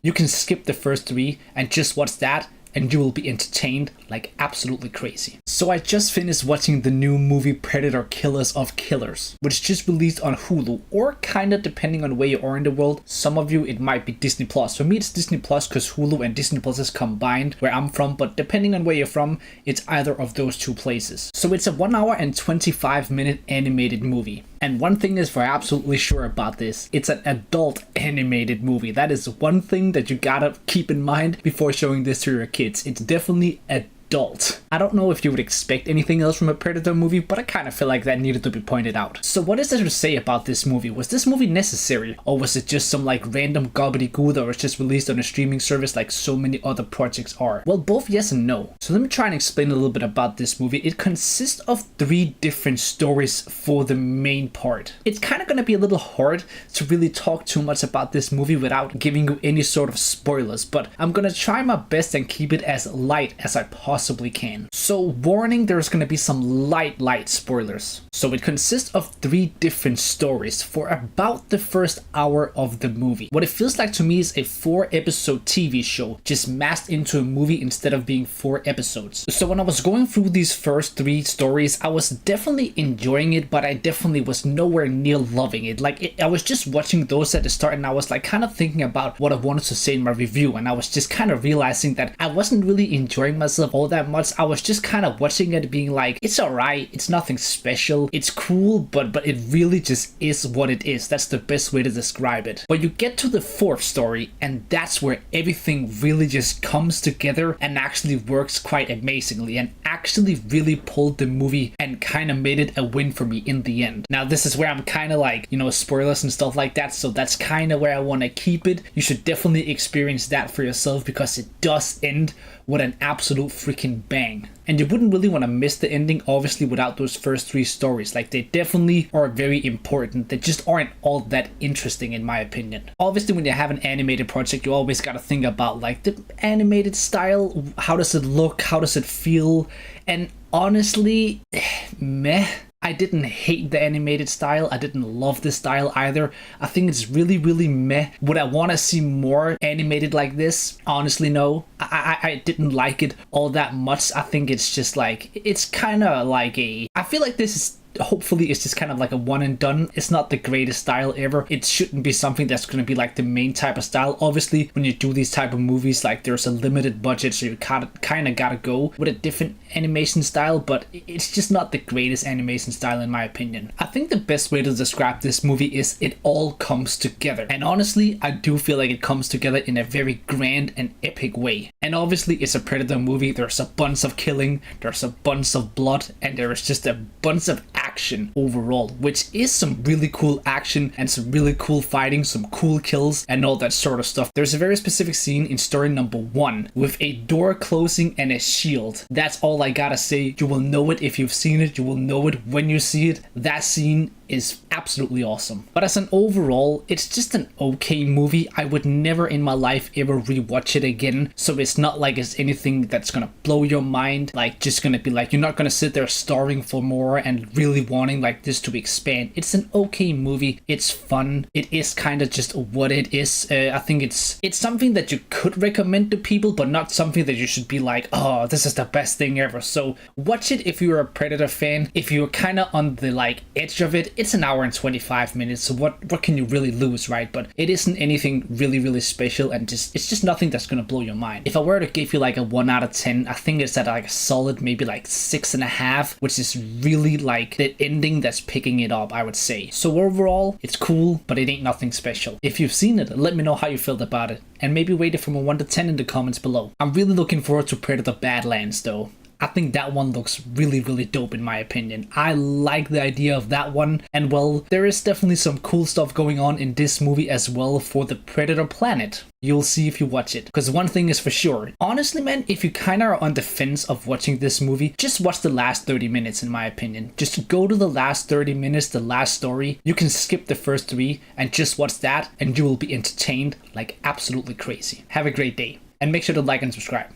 You can skip the first 3 and just watch that, and you will be entertained like absolutely crazy. So I just finished watching the new movie Predator: Killers of Killers, which just released on Hulu, or kinda depending on where you are in the world. Some of you, it might be Disney Plus. For me, it's Disney Plus because Hulu and Disney Plus is combined where I'm from, but depending on where you're from, it's either of those 2 places. So it's a 1 hour and 25-minute animated movie. And one thing is for absolutely sure about this, it's an adult animated movie. That is one thing that you gotta keep in mind before showing this to your kids. It's definitely adult. I don't know if you would expect anything else from a Predator movie, but I kind of feel like that needed to be pointed out. So what is there to say about this movie? Was this movie necessary? Or was it just some like random gobbledygook that was just released on a streaming service like so many other projects are? Well, both yes and no. So let me try and explain a little bit about this movie. It consists of 3 different stories for the main part. It's kind of going to be a little hard to really talk too much about this movie without giving you any sort of spoilers, but I'm going to try my best and keep it as light as I possibly can. So warning, there's going to be some light spoilers. So it consists of 3 different stories for about the first hour of the movie. What it feels like to me is a 4-episode TV show just masked into a movie instead of being 4 episodes. So when I was going through these first 3 stories, I was definitely enjoying it, but I definitely was nowhere near loving it. I was just watching those at the start and I was like kind of thinking about what I wanted to say in my review, and I was just kind of realizing that I wasn't really enjoying myself all that much. I was just kind of watching it being like, it's alright, it's nothing special, it's cool, but it really just is what it is. That's the best way to describe it. But you get to the 4th story and that's where everything really just comes together and actually works quite amazingly, and actually really pulled the movie and kind of made it a win for me in the end. Now this is where I'm kind of like, spoilers and stuff like that, so that's kind of where I want to keep it. You should definitely experience that for yourself because it does end with an absolute freaking bang. And you wouldn't really want to miss the ending, obviously, without those first 3 stories. Like, they definitely are very important. They just aren't all that interesting, in my opinion. Obviously, when you have an animated project, you always got to think about, like, the animated style. How does it look? How does it feel? And honestly, meh. I didn't hate the animated style. I didn't love the style either. I think it's really, really meh. Would I want to see more animated like this? Honestly, no. I didn't like it all that much. I think it's just like, it's kind of like I feel like this is hopefully it's just kind of like a one and done. It's not the greatest style ever. It shouldn't be something that's going to be like the main type of style. Obviously, when you do these type of movies, like there's a limited budget, so you kind of gotta go with a different animation style, but it's just not the greatest animation style in my opinion. I think the best way to describe this movie is it all comes together. And honestly, I do feel like it comes together in a very grand and epic way. And obviously, it's a Predator movie. There's a bunch of killing, there's a bunch of blood, and there is just a bunch of action overall, which is some really cool action and some really cool fighting, some cool kills and all that sort of stuff. There's a very specific scene in story number 1 with a door closing and a shield. That's all I gotta say. You will know it if you've seen it. You will know it when you see it. That scene is absolutely awesome. But as an overall, it's just an okay movie. I would never in my life ever rewatch it again. So it's not like it's anything that's gonna blow your mind. Like just gonna be like, you're not gonna sit there starving for more and really wanting like this to expand. It's an okay movie. It's fun. It is kind of just what it is. I think it's something that you could recommend to people, but not something that you should be like, oh, this is the best thing ever. So watch it if you're a Predator fan. If you're kind of on the like edge of it, it's an hour and 25 minutes, so what can you really lose, right? But it isn't anything really, really special, and it's just nothing that's gonna blow your mind. If I were to give you like a 1 out of 10, I think it's at like a solid maybe like 6.5, which is really like the ending that's picking it up, I would say. So overall, it's cool, but it ain't nothing special. If you've seen it, let me know how you felt about it, and maybe rate it from a 1 to 10 in the comments below. I'm really looking forward to Predator Badlands though. I think that one looks really, really dope in my opinion. I like the idea of that one, and well, there is definitely some cool stuff going on in this movie as well for the Predator planet. You'll see if you watch it, because one thing is for sure. Honestly, man, if you kind of are on the fence of watching this movie, just watch the last 30 minutes in my opinion. Just go to the last 30 minutes, the last story. You can skip the first 3 and just watch that, and you will be entertained like absolutely crazy. Have a great day, and make sure to like and subscribe.